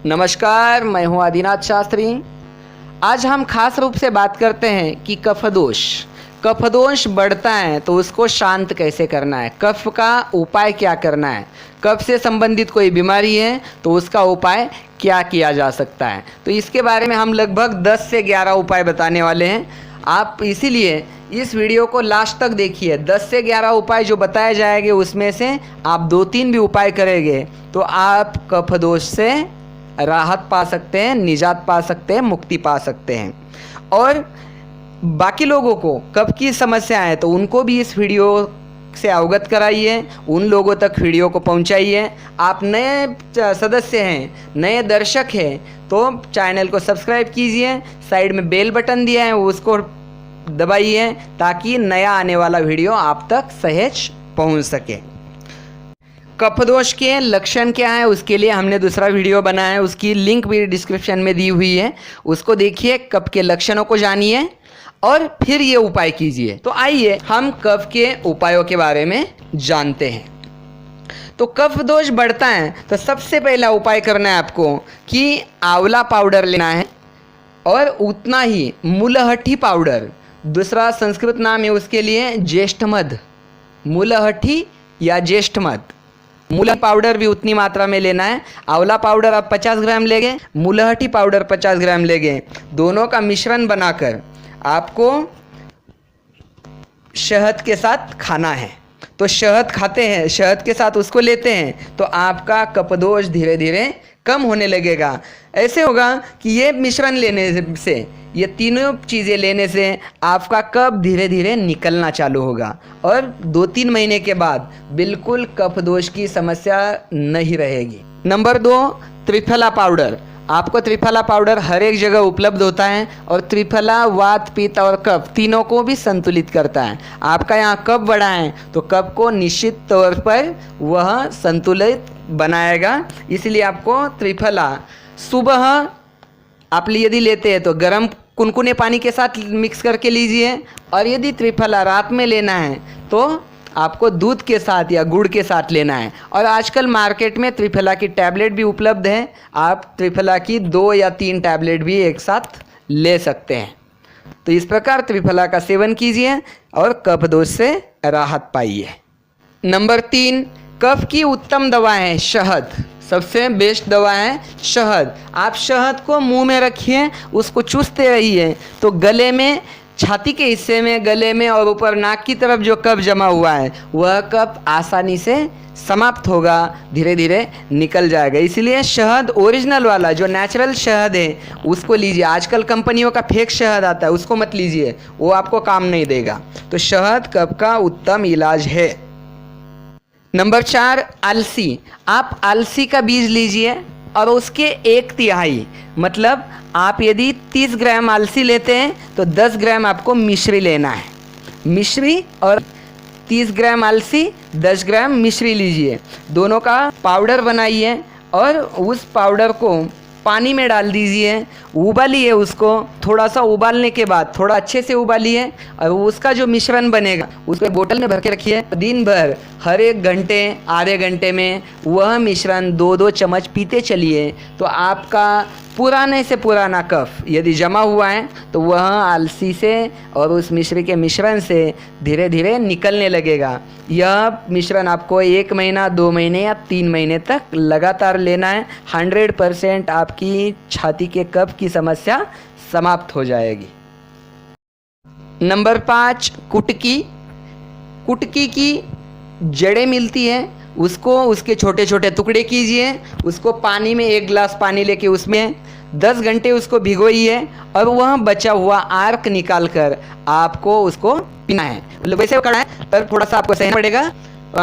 नमस्कार, मैं हूं आदिनाथ शास्त्री। आज हम खास रूप से बात करते हैं कि कफदोष बढ़ता है तो उसको शांत कैसे करना है, कफ का उपाय क्या करना है, कफ से संबंधित कोई बीमारी है तो उसका उपाय क्या किया जा सकता है। तो इसके बारे में हम लगभग 10 से 11 उपाय बताने वाले हैं। आप इसीलिए इस वीडियो को लास्ट तक देखिए। 10 से 11 उपाय जो बताए जाएंगे उसमें से आप 2-3 भी उपाय करेंगे तो आप कफदोष से राहत पा सकते हैं, निजात पा सकते हैं, मुक्ति पा सकते हैं। और बाकी लोगों को कफ की समस्या है तो उनको भी इस वीडियो से अवगत कराइए, उन लोगों तक वीडियो को पहुंचाइए। आप नए सदस्य हैं, नए दर्शक हैं तो चैनल को सब्सक्राइब कीजिए, साइड में बेल बटन दिया है उसको दबाइए ताकि नया आने वाला वीडियो आप तक सहज पहुंच सके। कफदोष के लक्षण क्या है उसके लिए हमने दूसरा वीडियो बनाया है, उसकी लिंक भी डिस्क्रिप्शन में दी हुई है, उसको देखिए, कफ के लक्षणों को जानिए और फिर ये उपाय कीजिए। तो आइए हम कफ के उपायों के बारे में जानते हैं। तो कफ दोष बढ़ता है तो सबसे पहला उपाय करना है आपको कि आंवला पाउडर लेना है और उतना ही मुलहट्ठी पाउडर, दूसरा संस्कृत नाम है उसके लिए ज्येष्ठमध, मुलहट्ठी या ज्येष्ठमध। मुलहट्ठी पाउडर भी उतनी मात्रा में लेना है। आंवला पाउडर आप 50 ग्राम लेंगे, मुलहट्ठी पाउडर 50 ग्राम लेंगे। दोनों का मिश्रण बनाकर आपको शहद के साथ खाना है। तो शहद खाते हैं, शहद के साथ उसको लेते हैं तो आपका कफदोष धीरे धीरे कम होने लगेगा। ऐसे होगा कि ये मिश्रण लेने से, ये तीनों चीज़ें लेने से आपका कफ धीरे धीरे निकलना चालू होगा और 2-3 महीने के बाद बिल्कुल कफदोष की समस्या नहीं रहेगी। Number 2, triphala powder. आपको त्रिफला पाउडर हर एक जगह उपलब्ध होता है और त्रिफला वात, पित्त और कफ तीनों को भी संतुलित करता है। आपका यहाँ कफ बढ़ा है तो कफ को निश्चित तौर पर वह संतुलित बनाएगा। इसलिए आपको त्रिफला सुबह आप यदि लेते हैं तो गर्म कुनकुने पानी के साथ मिक्स करके लीजिए, और यदि त्रिफला रात में लेना है तो आपको दूध के साथ या गुड़ के साथ लेना है। और आजकल मार्केट में त्रिफला की टैबलेट भी उपलब्ध है, आप त्रिफला की 2 या 3 टैबलेट भी एक साथ ले सकते हैं। तो इस प्रकार त्रिफला का सेवन कीजिए और कफदोष से राहत पाइए। नंबर 3, कफ की उत्तम दवा है शहद। सबसे बेस्ट दवा है शहद। आप शहद को मुंह में रखिए, उसको चूसते रहिए तो गले में, छाती के हिस्से में, गले में और ऊपर नाक की तरफ जो कफ जमा हुआ है वह कफ आसानी से समाप्त होगा, धीरे धीरे निकल जाएगा। इसलिए शहद ओरिजिनल वाला जो नेचुरल शहद है उसको लीजिए। आजकल कंपनियों का फेक शहद आता है, उसको मत लीजिए, वो आपको काम नहीं देगा। तो शहद कफ का उत्तम इलाज है। नंबर 4, अलसी। आप अलसी का बीज लीजिए और उसके 1/3 मतलब आप यदि 30 ग्राम अलसी लेते हैं तो 10 ग्राम आपको मिश्री लेना है। मिश्री और 30 ग्राम अलसी, 10 ग्राम मिश्री लीजिए, दोनों का पाउडर बनाइए और उस पाउडर को पानी में डाल दीजिए, उबालिए उसको। थोड़ा सा उबालने के बाद थोड़ा अच्छे से उबालिए और उसका जो मिश्रण बनेगा उसको बोतल में भर के रखिए। दिन भर हर 1 घंटे, आधे घंटे में वह मिश्रण 2-2 चम्मच पीते चलिए तो आपका पुराने से पुराना कफ यदि जमा हुआ है तो वह अलसी से और उस मिश्री के मिश्रण से धीरे धीरे निकलने लगेगा। यह मिश्रण आपको 1 महीना, 2 महीने या 3 महीने तक लगातार लेना है। 100% आपकी छाती के कफ की समस्या समाप्त हो जाएगी। नंबर 5, कुटकी। कुटकी की जड़ें मिलती हैं, उसको उसके छोटे छोटे टुकड़े कीजिए, उसको पानी में 1 गिलास पानी लेके उसमें 10 घंटे उसको भिगोइए और वह बचा हुआ आर्क निकाल कर आपको उसको पीना है। मतलब वैसे करना है पर थोड़ा सा आपको सहना पड़ेगा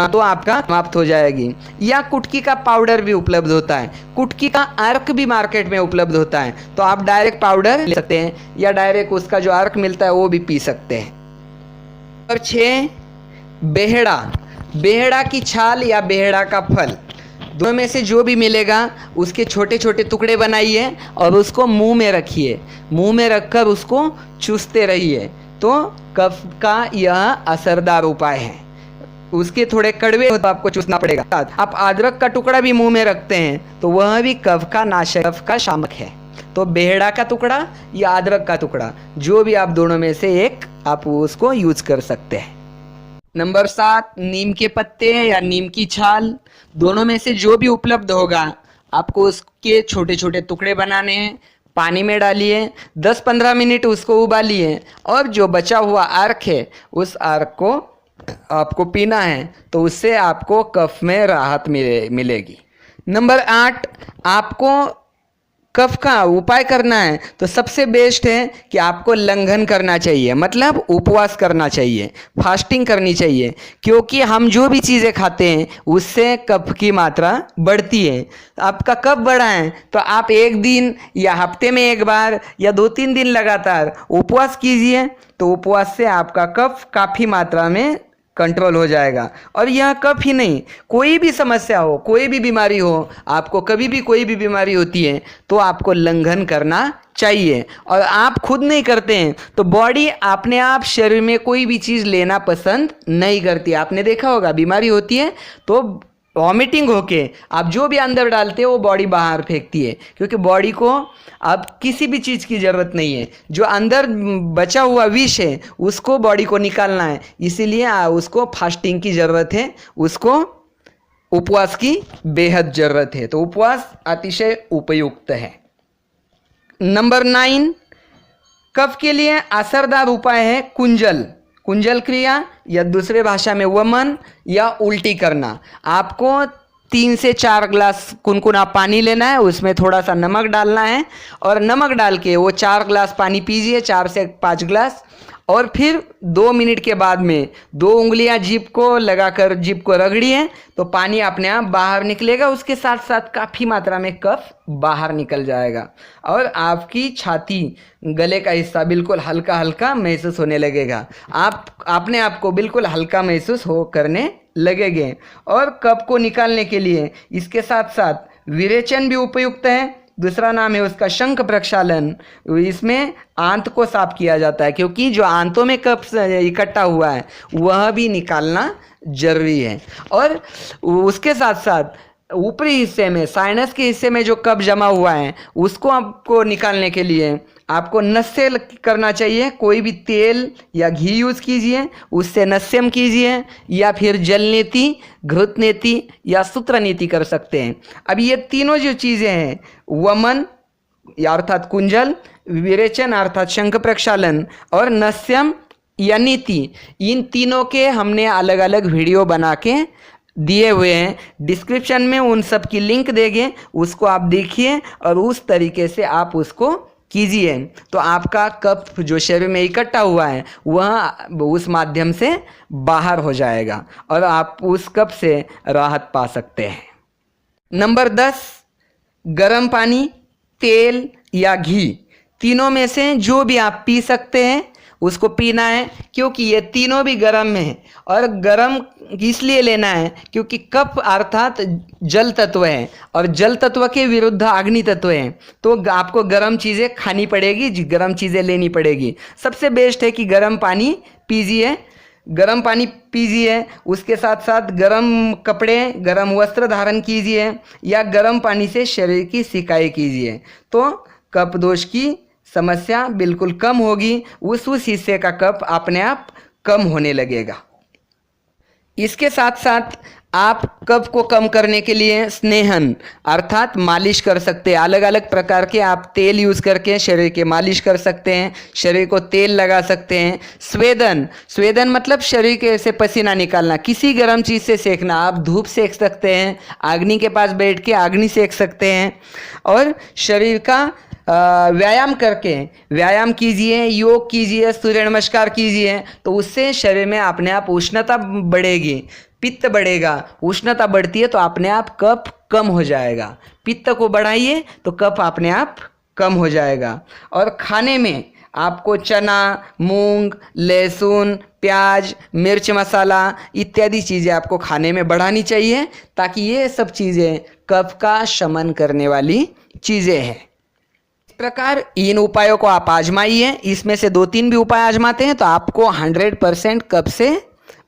तो आपका समाप्त हो जाएगी। या कुटकी का पाउडर भी उपलब्ध होता है, कुटकी का अर्क भी मार्केट में उपलब्ध होता है, तो आप डायरेक्ट पाउडर ले सकते हैं या डायरेक्ट उसका जो अर्क मिलता है वो भी पी सकते हैं। और 6, बेहड़ा। बेहड़ा की छाल या बेहड़ा का फल, दोनों में से जो भी मिलेगा उसके छोटे छोटे टुकड़े बनाइए और उसको मुंह में रखिए। मुंह में रखकर उसको चूसते रहिए तो कफ का यह असरदार उपाय है। उसके थोड़े कड़वे हो तो आपको चूसना पड़ेगा। आप अदरक का टुकड़ा भी मुंह में रखते हैं तो वह भी कफ का नाशक, कफ का शामक है। तो बेहड़ा का टुकड़ा या अदरक का टुकड़ा, जो भी आप दोनों में से एक आप उसको यूज कर सकते हैं। नंबर 7, नीम के पत्ते या नीम की छाल, दोनों में से जो भी उपलब्ध होगा आपको उसके छोटे छोटे टुकड़े बनाने हैं। पानी में डालिए, 10-15 मिनट उसको उबालिए और जो बचा हुआ अर्क है उस अर्क को आपको पीना है, तो उससे आपको कफ में राहत मिलेगी। नंबर 8, आपको कफ का उपाय करना है तो सबसे बेस्ट है कि आपको लंघन करना चाहिए, मतलब उपवास करना चाहिए, फास्टिंग करनी चाहिए, क्योंकि हम जो भी चीज़ें खाते हैं उससे कफ की मात्रा बढ़ती है। आपका कफ बढ़ा है तो आप एक दिन या हफ्ते में एक बार या 2-3 दिन लगातार उपवास कीजिए, तो उपवास से आपका कफ काफ़ी मात्रा में कंट्रोल हो जाएगा। और यह कफ ही नहीं, कोई भी समस्या हो, कोई भी बीमारी हो, आपको कभी भी कोई भी बीमारी होती है तो आपको लंघन करना चाहिए। और आप खुद नहीं करते हैं तो बॉडी अपने आप शरीर में कोई भी चीज़ लेना पसंद नहीं करती। आपने देखा होगा बीमारी होती है तो वॉमिटिंग होके आप जो भी अंदर डालते हो वो बॉडी बाहर फेंकती है, क्योंकि बॉडी को अब किसी भी चीज़ की ज़रूरत नहीं है। जो अंदर बचा हुआ विष है उसको बॉडी को निकालना है, इसीलिए उसको फास्टिंग की ज़रूरत है, उसको उपवास की बेहद ज़रूरत है। तो उपवास अतिशय उपयुक्त है। नंबर 9, कफ के लिए असरदार उपाय है कुंजल क्रिया या दूसरे भाषा में वमन या उल्टी करना। आपको 3 से 4 ग्लास कुनकुना पानी लेना है, उसमें थोड़ा सा नमक डालना है और नमक डाल के वो 4 ग्लास पानी पीजिए, 4 से 5 ग्लास, और फिर 2 मिनट के बाद में 2 उंगलियां जीभ को लगाकर जीभ को रगड़िए तो पानी अपने आप बाहर निकलेगा। उसके साथ साथ काफ़ी मात्रा में कफ बाहर निकल जाएगा और आपकी छाती, गले का हिस्सा बिल्कुल हल्का हल्का महसूस होने लगेगा। आप अपने आप को बिल्कुल हल्का महसूस करने लगेंगे। और कफ को निकालने के लिए इसके साथ साथ विरेचन भी उपयुक्त है। दूसरा नाम है उसका शंख प्रक्षालन। इसमें आंत को साफ किया जाता है, क्योंकि जो आंतों में कफ इकट्ठा हुआ है वह भी निकालना जरूरी है। और उसके साथ साथ ऊपरी हिस्से में, साइनस के हिस्से में जो कफ जमा हुआ है उसको आपको निकालने के लिए आपको नस्य करना चाहिए। कोई भी तेल या घी यूज़ कीजिए, उससे नस्यम कीजिए, या फिर जल नीति, घृत नीति या सूत्र नीति कर सकते हैं। अब ये तीनों जो चीज़ें हैं, वमन अर्थात कुंजल, विरेचन अर्थात शंख प्रक्षालन और नस्यम या नीति, इन तीनों के हमने अलग अलग वीडियो बना के दिए हुए हैं। डिस्क्रिप्शन में उन सब की लिंक देंगे, उसको आप देखिए और उस तरीके से आप उसको कीजिए, तो आपका कफ जो शरीर में इकट्ठा हुआ है वह उस माध्यम से बाहर हो जाएगा और आप उस कफ से राहत पा सकते हैं। नंबर 10, गर्म पानी, तेल या घी, तीनों में से जो भी आप पी सकते हैं उसको पीना है, क्योंकि ये तीनों भी गर्म हैं। और गर्म इसलिए लेना है क्योंकि कफ अर्थात जल तत्व है और जल तत्व के विरुद्ध अग्नि तत्व है, तो आपको गर्म चीज़ें खानी पड़ेगी, गर्म चीज़ें लेनी पड़ेगी। सबसे बेस्ट है कि गर्म पानी पीजिए, गर्म पानी पीजिए, उसके साथ साथ गर्म कपड़े, गर्म वस्त्र धारण कीजिए या गर्म पानी से शरीर की सिकाई कीजिए, तो कफ दोष की समस्या बिल्कुल कम होगी। उस हिस्से का कफ अपने आप कम होने लगेगा। इसके साथ साथ आप कफ को कम करने के लिए स्नेहन अर्थात मालिश कर सकते हैं। अलग अलग प्रकार के आप तेल यूज़ करके शरीर के मालिश कर सकते हैं, शरीर को तेल लगा सकते हैं। स्वेदन मतलब शरीर के से पसीना निकालना, किसी गर्म चीज़ से सेकना। आप धूप सेक सकते हैं, अग्नि के पास बैठ के अग्नि सेक सकते हैं। और शरीर का व्यायाम करके व्यायाम कीजिए, योग कीजिए, सूर्य नमस्कार कीजिए, तो उससे शरीर में अपने आप उष्णता बढ़ेगी, पित्त बढ़ेगा। उष्णता बढ़ती है तो अपने आप कफ कम हो जाएगा। पित्त को बढ़ाइए तो कफ अपने आप कम हो जाएगा। और खाने में आपको चना, मूंग, लहसुन, प्याज, मिर्च मसाला इत्यादि चीज़ें आपको खाने में बढ़ानी चाहिए, ताकि ये सब चीज़ें कफ का शमन करने वाली चीज़ें हैं। प्रकार इन उपायों को आप आजमाइए। इसमें से 2-3 भी उपाय आजमाते हैं तो आपको 100% कफ से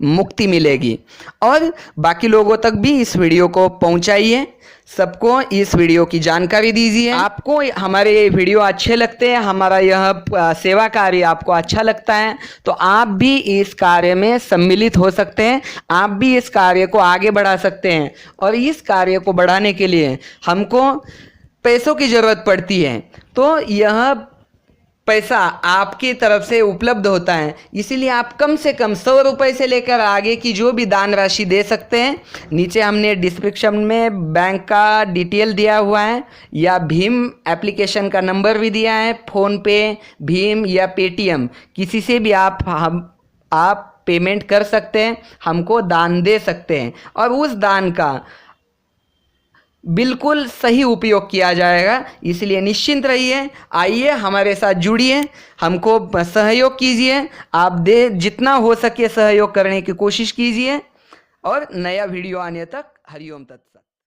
मुक्ति मिलेगी। और बाकी लोगों तक भी इस वीडियो को पहुंचाइए, सबको इस वीडियो की जानकारी दीजिए। आपको हमारे ये वीडियो अच्छे लगते हैं, हमारा यह सेवा कार्य आपको अच्छा लगता है, तो आप भी इस कार्य में सम्मिलित हो सकते हैं, आप भी इस कार्य को आगे बढ़ा सकते हैं। और इस कार्य को बढ़ाने के लिए हमको पैसों की ज़रूरत पड़ती है, तो यह पैसा आपकी तरफ से उपलब्ध होता है, इसीलिए आप कम से कम 100 रुपये से लेकर आगे की जो भी दान राशि दे सकते हैं। नीचे हमने डिस्क्रिप्शन में बैंक का डिटेल दिया हुआ है, या भीम एप्लीकेशन का नंबर भी दिया है। फ़ोन पे, भीम या पेटीएम किसी से भी आप पेमेंट कर सकते हैं, हमको दान दे सकते हैं, और उस दान का बिल्कुल सही उपयोग किया जाएगा। इसलिए निश्चिंत रहिए, आइए हमारे साथ जुड़िए, हमको सहयोग कीजिए, आप जितना हो सके सहयोग करने की कोशिश कीजिए। और नया वीडियो आने तक हरिओम तत्सत।